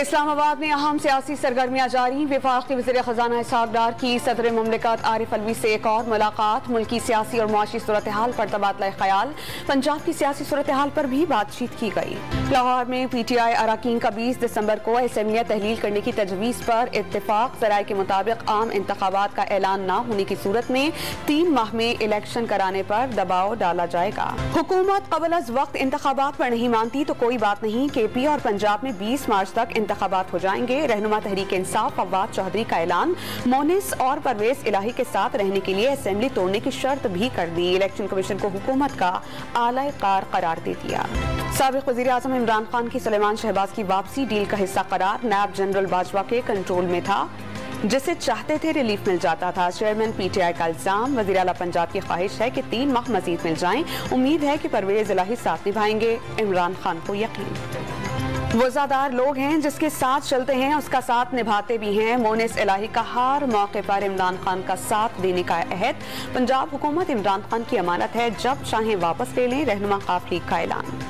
इस्लामाबाद में अहम सियासी सरगर्मियां जारी। वफाकी वज़ीर ख़ज़ाना इसहाक़ डार की सदर मुमलिकत आरिफ अलवी से एक और मुलाकात। मुल्की सियासी और मुआशी सूरत हाल पर तबादला ख्याल। पंजाब की सियासी सूरत हाल पर भी बातचीत की गई। लाहौर में PTI अरकान का 20 दिसंबर को असम्बलियाँ तहलील करने की तजवीज़ पर इत्तेफाक। ज़राए के मुताबिक आम इंतखाबात का ऐलान न होने की सूरत में 3 माह में इलेक्शन कराने पर दबाव डाला जाएगा। हुकूमत क़बल अज़ वक्त इंतखाबात पर नहीं मानती तो कोई बात नहीं। KP और पंजाब में 20 मार्च तक इंतखाबात हो जाएंगे। रहनुमा तहरीक इंसाफ फवाद चौधरी का ऐलान। मोनिस और परवेज इलाही के साथ रहने के लिए असेंबली तोड़ने की शर्त भी कर दी। इलेक्शन कमीशन को हुकूमत का आला कार करार दे दिया। साबिक़ वज़ीर आज़म इमरान खान की सुलेमान शहबाज की वापसी डील का हिस्सा करार। नायब जनरल बाजवा के कंट्रोल में था, जिसे चाहते थे रिलीफ मिल जाता था। चेयरमैन PTI का इल्जाम। वज़ीर आला पंजाब की ख्वाहिश है कि 3 माह मजीद मिल जाएं। उम्मीद है कि परवेज इलाही साथ निभाएंगे। इमरान खान को यकीन। वज़ादार लोग हैं, जिसके साथ चलते हैं उसका साथ निभाते भी हैं। मोनिस इलाही का हर मौके पर इमरान खान का साथ देने का अहद। पंजाब हुकूमत इमरान खान की अमानत है, जब चाहें वापस ले लें। रहनुमा ख़ाफ लीग का ऐलान।